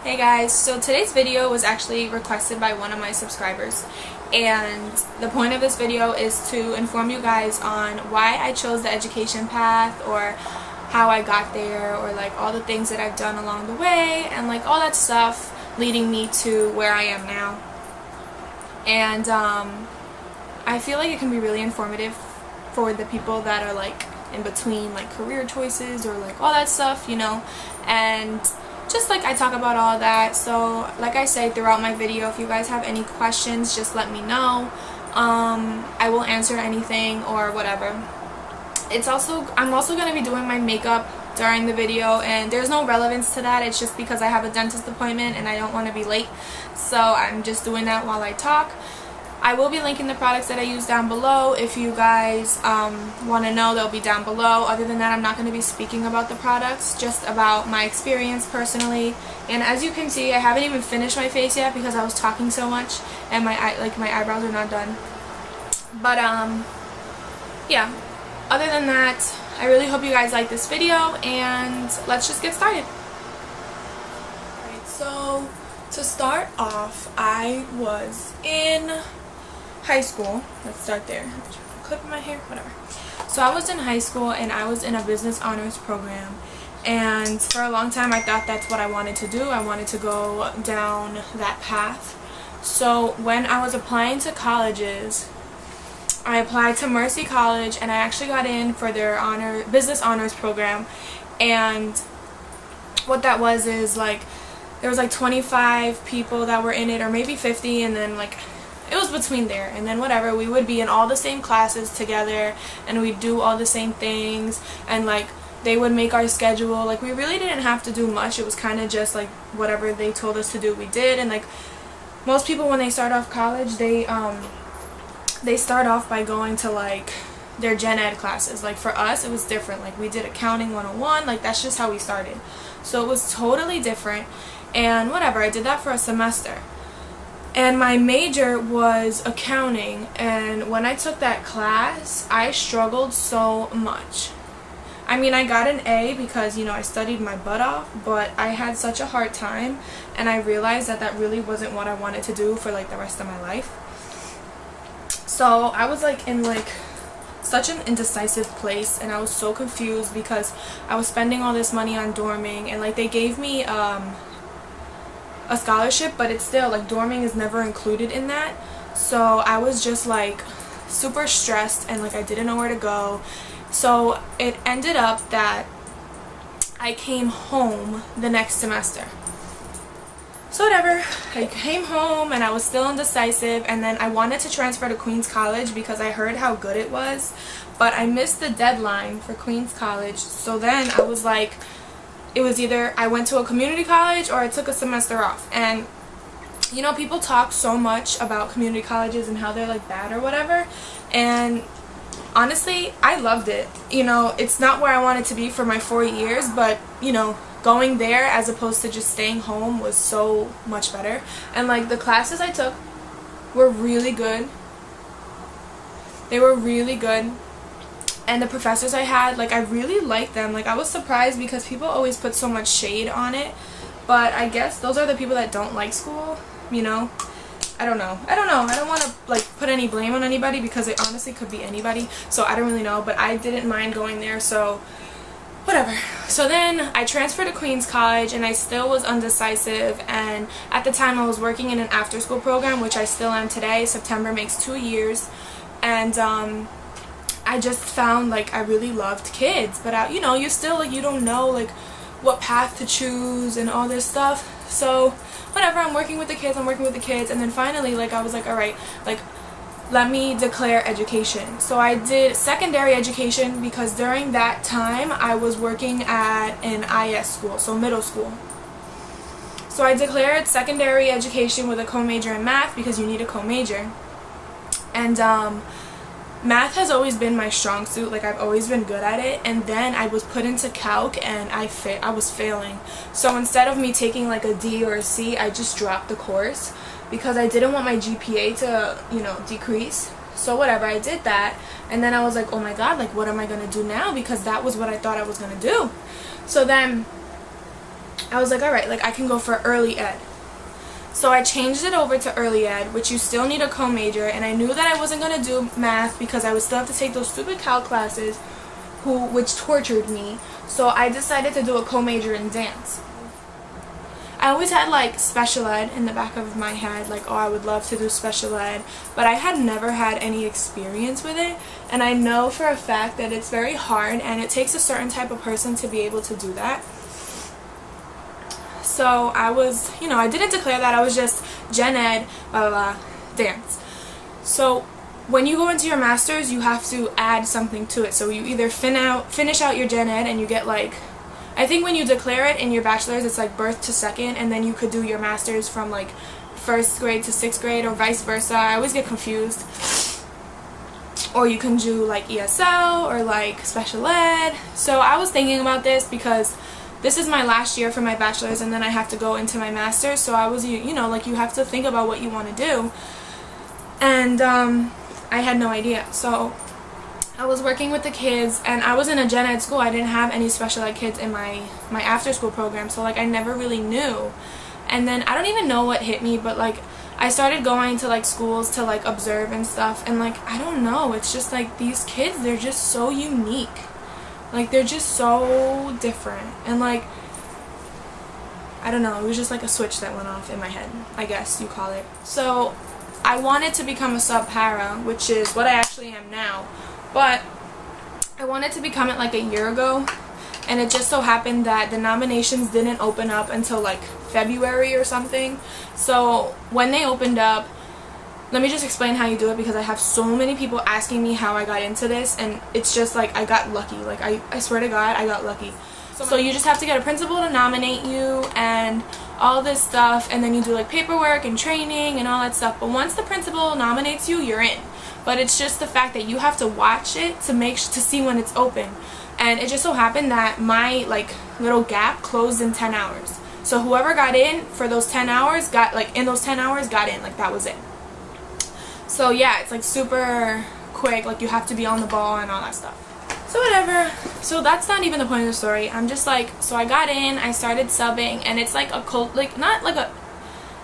Hey guys, so today's video was actually requested by one of my subscribers, and the point of this video is to inform you guys on why I chose the education path, or how I got there, or like all the things that I've done along the way, and like all that stuff leading me to where I am now. And I feel like it can be really informative for the people that are like in between like career choices or like all that stuff, you know, and just like I talk about all that. So like I say throughout my video, if you guys have any questions, just let me know. I will answer anything or whatever. I'm also going to be doing my makeup during the video, and there's no relevance to that. It's just because I have a dentist appointment and I don't want to be late, so I'm just doing that while I talk. I will be linking the products that I use down below. If you guys want to know, they'll be down below. Other than that, I'm not going to be speaking about the products, just about my experience personally. And as you can see, I haven't even finished my face yet because I was talking so much and my eyebrows are not done. But yeah, other than that, I really hope you guys like this video, and let's just get started. Alright, so to start off, I was in high school. Let's start there. Clipping my hair, whatever. So I was in high school and I was in a business honors program, and for a long time I thought that's what I wanted to do. I wanted to go down that path. So when I was applying to colleges, I applied to Mercy College, and I actually got in for their business honors program. And what that was is like there was like 25 people that were in it, or maybe 50, and then like it was between there, and then whatever, we would be in all the same classes together and we'd do all the same things, and like they would make our schedule. Like we really didn't have to do much. It was kind of just like whatever they told us to do, we did. And like most people, when they start off college, they start off by going to like their gen ed classes. Like for us, it was different. Like we did accounting 101, like that's just how we started. So it was totally different. And whatever, I did that for a semester. And my major was accounting, and when I took that class, I struggled so much. I mean, I got an A because, you know, I studied my butt off, but I had such a hard time, and I realized that that really wasn't what I wanted to do for like the rest of my life. So I was like in like such an indecisive place, and I was so confused because I was spending all this money on dorming, and like they gave me a scholarship, but it's still like dorming is never included in that. So I was just like super stressed, and like I didn't know where to go. So it ended up that I came home the next semester. So whatever, I came home and I was still indecisive, and then I wanted to transfer to Queens College because I heard how good it was, but I missed the deadline for Queens College. So then I was like, it was either I went to a community college or I took a semester off. And you know, people talk so much about community colleges and how they're like bad or whatever, and honestly I loved it. You know, it's not where I wanted to be for my 4 years, but you know, going there as opposed to just staying home was so much better. And like the classes I took were really good. They were really good. And the professors I had, like I really liked them. Like I was surprised because people always put so much shade on it, but I guess those are the people that don't like school, you know. I don't know. I don't want to like put any blame on anybody because it honestly could be anybody. So I don't really know, but I didn't mind going there, so whatever. So then I transferred to Queens College, and I still was undecisive, and at the time I was working in an after school program, which I still am today. September makes 2 years. And I just found like I really loved kids, but you know, you still like, you don't know like what path to choose and all this stuff. So whatever, I'm working with the kids, and then finally like I was like, alright, like let me declare education. So I did secondary education because during that time I was working at an IS school, so middle school. So I declared secondary education with a co-major in math because you need a co-major. And math has always been my strong suit. Like I've always been good at it, and then I was put into calc and I was failing. So instead of me taking like a D or a C, I just dropped the course because I didn't want my GPA to, you know, decrease. So whatever, I did that, and then I was like, oh my god, like what am I gonna do now, because that was what I thought I was gonna do. So then I was like, alright, like I can go for early ed. So I changed it over to early ed, which you still need a co-major, and I knew that I wasn't going to do math because I would still have to take those stupid calc classes which tortured me. So I decided to do a co-major in dance. I always had like special ed in the back of my head, like, oh, I would love to do special ed, but I had never had any experience with it, and I know for a fact that it's very hard and it takes a certain type of person to be able to do that. So I was, I didn't declare that, I was just gen ed, blah, blah, blah, dance. So when you go into your master's, you have to add something to it. So you either finish out your gen ed and you get like, I think when you declare it in your bachelor's, it's like birth to second, and then you could do your master's from like 1st grade to 6th grade or vice versa. I always get confused. Or you can do like ESL or like special ed. So I was thinking about this because this is my last year for my bachelor's, and then I have to go into my master's. So I was, like you have to think about what you want to do. And I had no idea. So I was working with the kids, and I was in a gen ed school. I didn't have any special ed kids in my after school program, so like I never really knew. And then I don't even know what hit me, but like I started going to like schools to like observe and stuff, and like I don't know, it's just like these kids, they're just so unique. Like they're just so different, and like I don't know, it was just like a switch that went off in my head, I guess you call it. So I wanted to become a sub-para, which is what I actually am now. But I wanted to become it like a year ago, and it just so happened that the nominations didn't open up until like February or something. So when they opened up, let me just explain how you do it, because I have so many people asking me how I got into this, and it's just like I got lucky. Like I swear to God, I got lucky. So you just have to get a principal to nominate you and all this stuff, and then you do like paperwork and training and all that stuff. But once the principal nominates you, you're in. But it's just the fact that you have to watch it to see when it's open. And it just so happened that my like little gap closed in 10 hours. So whoever got in for those 10 hours got like in those 10 hours got in, like that was it. So yeah, it's like super quick, like you have to be on the ball and all that stuff. So whatever. So that's not even the point of the story. I'm just like, so I got in, I started subbing, and it's like a cult, like not like a,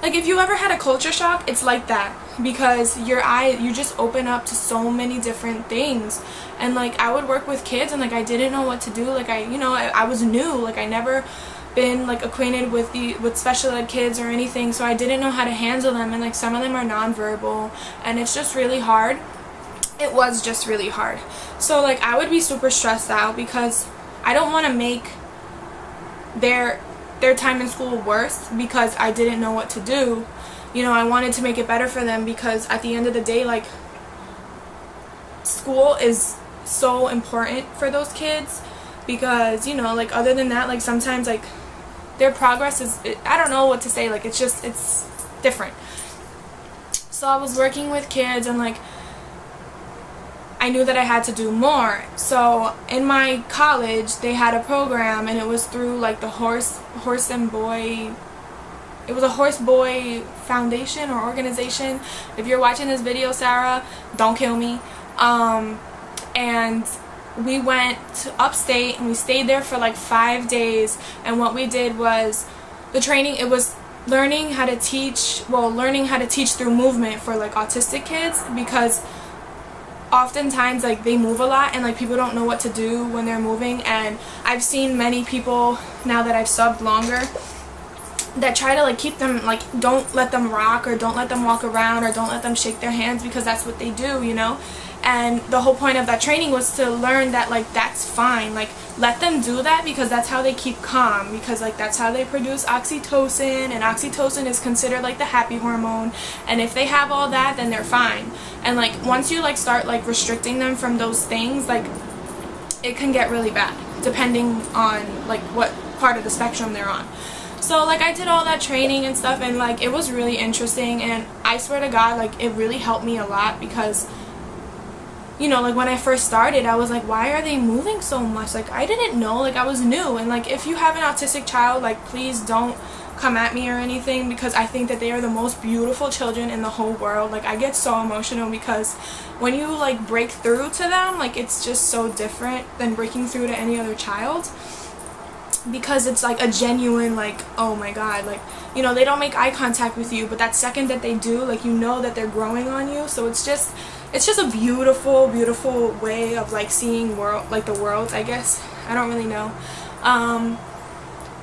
like if you ever had a culture shock, it's like that, because you just open up to so many different things. And like I would work with kids, and like I didn't know what to do. Like I was new, like I never been like acquainted with special ed kids or anything, so I didn't know how to handle them, and like some of them are nonverbal, and it's just really hard. It was just really hard. So like I would be super stressed out because I don't want to make their time in school worse because I didn't know what to do. I wanted to make it better for them, because at the end of the day, like school is so important for those kids, because like other than that, like sometimes like their progress is, I don't know what to say, like it's different. So I was working with kids, and like I knew that I had to do more. So in my college they had a program, and it was through like the horse and boy, it was a horse boy foundation or organization. If you're watching this video, Sarah, don't kill me. And we went to upstate, and we stayed there for like 5 days, and what we did was the training, it was learning how to teach through movement for like autistic kids, because oftentimes like they move a lot, and like people don't know what to do when they're moving. And I've seen many people now that I've subbed longer that try to like keep them, like don't let them rock, or don't let them walk around, or don't let them shake their hands, because that's what they do, And the whole point of that training was to learn that like that's fine, like let them do that, because that's how they keep calm, because like that's how they produce oxytocin, and oxytocin is considered like the happy hormone, and if they have all that, then they're fine. And like once you like start like restricting them from those things, like it can get really bad depending on like what part of the spectrum they're on. So like I did all that training and stuff, and like it was really interesting, and I swear to God, like it really helped me a lot, because like when I first started, I was like, why are they moving so much? Like I didn't know, like I was new. And like if you have an autistic child, like please don't come at me or anything, because I think that they are the most beautiful children in the whole world. Like I get so emotional, because when you like break through to them, like it's just so different than breaking through to any other child. because it's like a genuine, like, oh my god, like, you know, they don't make eye contact with you, but that second that they do, like, you know that they're growing on you. So it's just a beautiful, beautiful way of like seeing the world, I guess. I don't really know.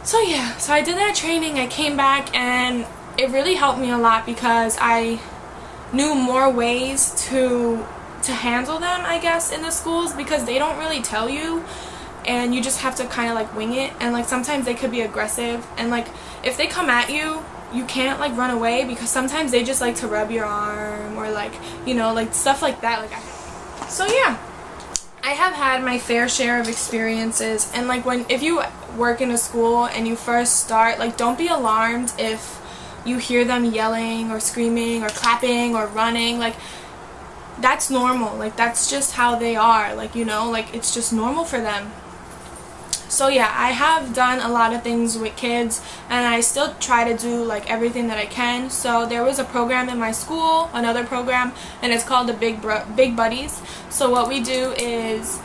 So yeah, so I did that training. I came back and it really helped me a lot because I knew more ways to handle them, I guess, in the schools, because they don't really tell you, and you just have to kind of like wing it. And like sometimes they could be aggressive, and like if they come at you, you can't like run away, because sometimes they just like to rub your arm or like, you know, like stuff like that. So yeah, I have had my fair share of experiences. And like if you work in a school and you first start, like, don't be alarmed if you hear them yelling or screaming or clapping or running. Like, that's normal. Like, that's just how they are. Like, you know, like, it's just normal for them. So yeah, I have done a lot of things with kids, and I still try to do like everything that I can. So there was a program in my school, another program, and it's called the Big Buddies. So what we do is,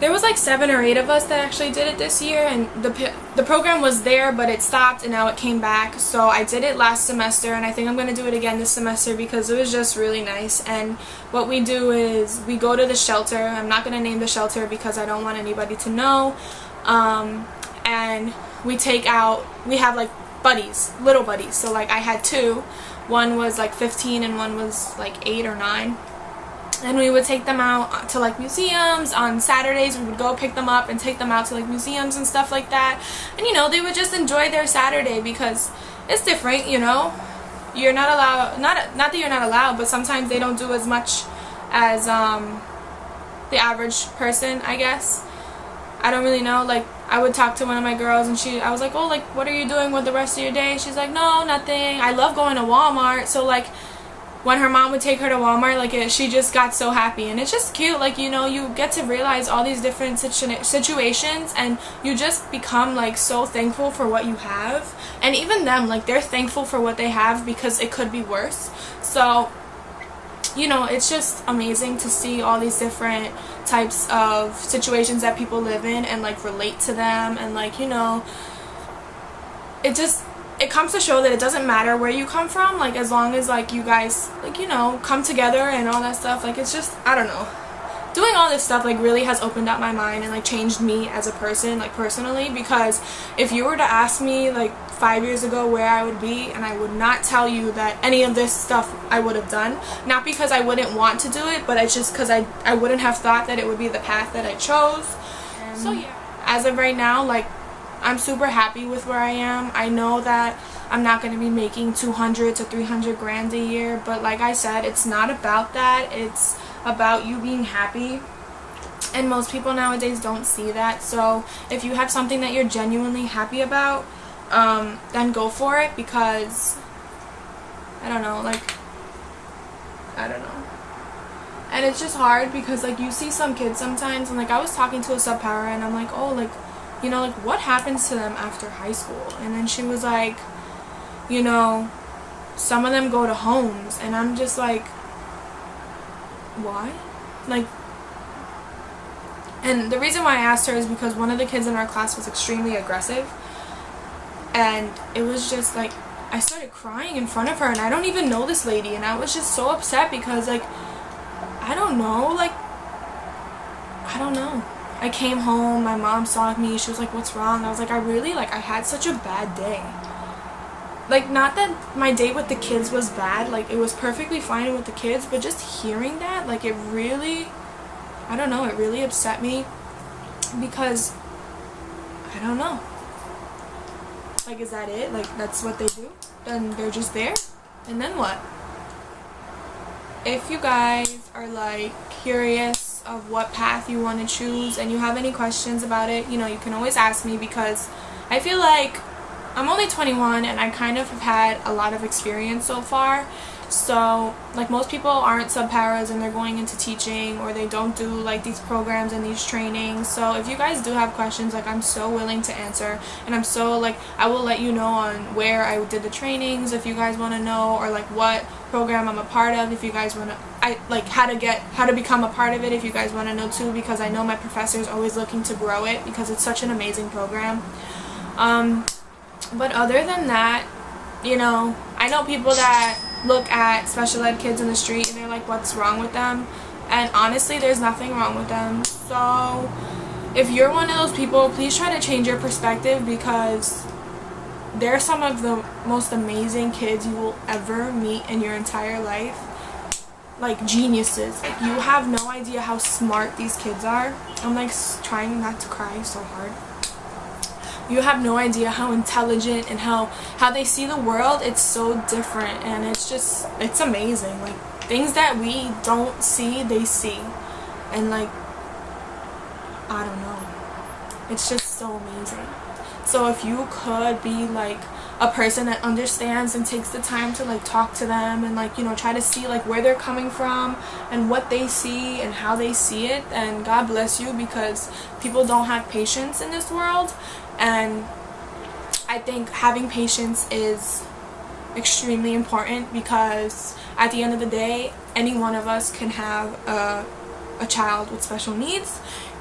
there was like 7 or 8 of us that actually did it this year, and the program was there, but it stopped and now it came back. So I did it last semester, and I think I'm going to do it again this semester because it was just really nice. And what we do is we go to the shelter. I'm not going to name the shelter because I don't want anybody to know. And we have like buddies, little buddies. So like I had 2. One was like 15 and one was like 8 or 9. And we would take them out to like museums. On Saturdays we would go pick them up and take them out to like museums and stuff like that. And you know, they would just enjoy their Saturday because it's different, you know. You're not allowed, not that you're not allowed, but sometimes they don't do as much as the average person, I guess. I don't really know. Like, I would talk to one of my girls and I was like, oh, like, what are you doing with the rest of your day? She's like, no, nothing. I love going to Walmart. So like, when her mom would take her to Walmart, like, she just got so happy. And it's just cute. Like, you know, you get to realize all these different situations, and you just become like so thankful for what you have. And even them, like, they're thankful for what they have because it could be worse. So, you know, it's just amazing to see all these different types of situations that people live in and like relate to them. And like, you know, it comes to show that it doesn't matter where you come from, like, as long as like you guys, like, you know, come together and all that stuff. Like, it's just, I don't know, doing all this stuff like really has opened up my mind and like changed me as a person, like personally. Because if you were to ask me like 5 years ago where I would be, and I would not tell you that any of this stuff I would have done, not because I wouldn't want to do it, but it's just because I wouldn't have thought that it would be the path that I chose. So yeah, as of right now, like, I'm super happy with where I am. I know that I'm not going to be making 200 to 300 grand a year, but like I said, it's not about that. It's about you being happy. And most people nowadays don't see that. So if you have something that you're genuinely happy about, then go for it, because I don't know, like, I don't know. And it's just hard because like you see some kids sometimes, and like I was talking to a sub-para and I'm like, oh, like, you know, like, what happens to them after high school? And then she was like, you know, some of them go to homes. And I'm just like, why? Like, and the reason why I asked her is because one of the kids in our class was extremely aggressive. And it was just like, I started crying in front of her, and I don't even know this lady, and I was just so upset because, like, I don't know, like, I don't know. I came home, my mom saw me, she was like, what's wrong? I was like, I had such a bad day. Like, not that my day with the kids was bad, like, it was perfectly fine with the kids, but just hearing that, like, it really, I don't know, it really upset me, because, I don't know. Like, is that it? Like, that's what they do? Then they're just there? And then what? If you guys are, like, curious of what path you want to choose and you have any questions about it, you know, you can always ask me, because I feel like I'm only 21 and I kind of have had a lot of experience so far. So, like, most people aren't sub-paras and they're going into teaching, or they don't do, like, these programs and these trainings. So if you guys do have questions, like, I'm so willing to answer, and I'm so, like, I will let you know on where I did the trainings if you guys want to know, or, like, what program I'm a part of if you guys want to, like, how to become a part of it if you guys want to know too, because I know my professor is always looking to grow it because it's such an amazing program. But other than that, you know, I know people that look at special ed kids in the street and they're like, what's wrong with them? And honestly, there's nothing wrong with them. So if you're one of those people, please try to change your perspective, because they're some of the most amazing kids you will ever meet in your entire life. Like geniuses. Like, you have no idea how smart these kids are. I'm like trying not to cry so hard. You have no idea how intelligent and how they see the world. It's so different, and it's amazing. Like, things that we don't see, they see. And like, I don't know. It's just so amazing. So if you could be like a person that understands and takes the time to like talk to them and like, you know, try to see like where they're coming from and what they see and how they see it, then God bless you, because people don't have patience in this world. And I think having patience is extremely important, because at the end of the day, any one of us can have a child with special needs,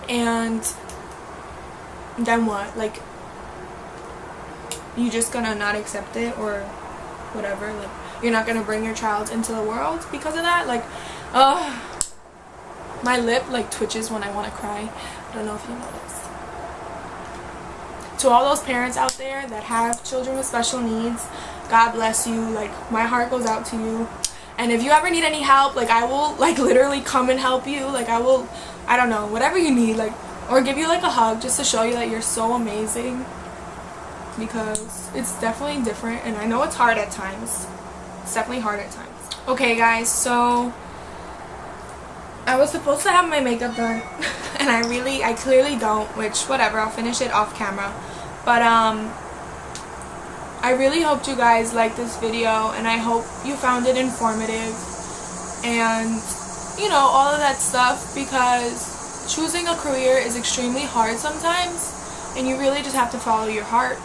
and then what? Like, you just gonna not accept it or whatever? Like, you're not gonna bring your child into the world because of that? Like, my lip like twitches when I want to cry. I don't know if you noticed. To all those parents out there that have children with special needs, God bless you. Like, my heart goes out to you. And if you ever need any help, like, I will like literally come and help you. Like, I will, I don't know, whatever you need, like, or give you like a hug just to show you that you're so amazing, because it's definitely different, and I know it's hard at times. It's definitely hard at times. Okay guys, so I was supposed to have my makeup done and I clearly don't, which whatever, I'll finish it off camera. But I really hoped you guys liked this video, and I hope you found it informative and, you know, all of that stuff, because choosing a career is extremely hard sometimes, and you really just have to follow your heart.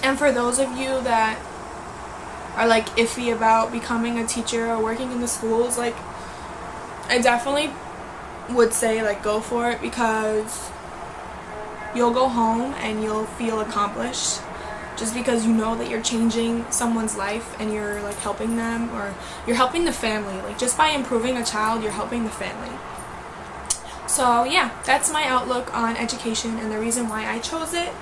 And for those of you that are like iffy about becoming a teacher or working in the schools, like, I definitely would say like go for it, because you'll go home and you'll feel accomplished, just because you know that you're changing someone's life and you're like helping them, or you're helping the family. Like, just by improving a child, you're helping the family. So yeah, that's my outlook on education and the reason why I chose it.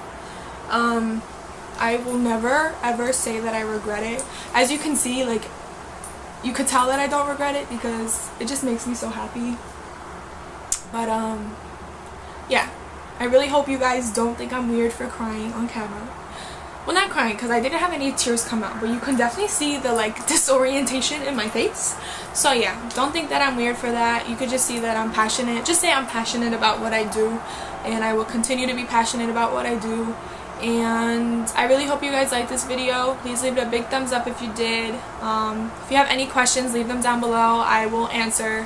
I will never ever say that I regret it. As you can see, like, you could tell that I don't regret it, because it just makes me so happy. But yeah, I really hope you guys don't think I'm weird for crying on camera. Well, not crying, because I didn't have any tears come out, but you can definitely see the like disorientation in my face. So yeah, don't think that I'm weird for that. You could just see that I'm passionate. Just say I'm passionate about what I do, and I will continue to be passionate about what I do. And I really hope you guys liked this video. Please leave it a big thumbs up if you did. If you have any questions, leave them down below. I will answer.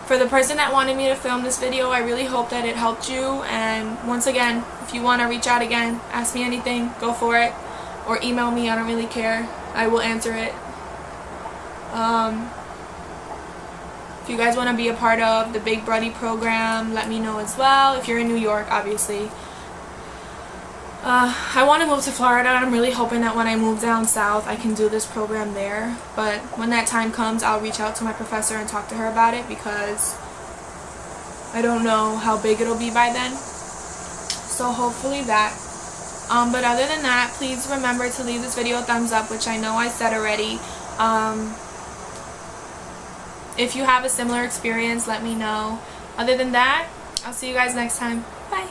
For the person that wanted me to film this video, I really hope that it helped you. And once again, if you want to reach out again, ask me anything, go for it. Or email me, I don't really care. I will answer it. If you guys want to be a part of the Big Buddy program, let me know as well. If you're in New York, obviously. I want to move to Florida, and I'm really hoping that when I move down south I can do this program there. But when that time comes, I'll reach out to my professor and talk to her about it, because I don't know how big it'll be by then. So hopefully that. But other than that, please remember to leave this video a thumbs up, which I know I said already. If you have a similar experience, let me know. Other than that, I'll see you guys next time. Bye!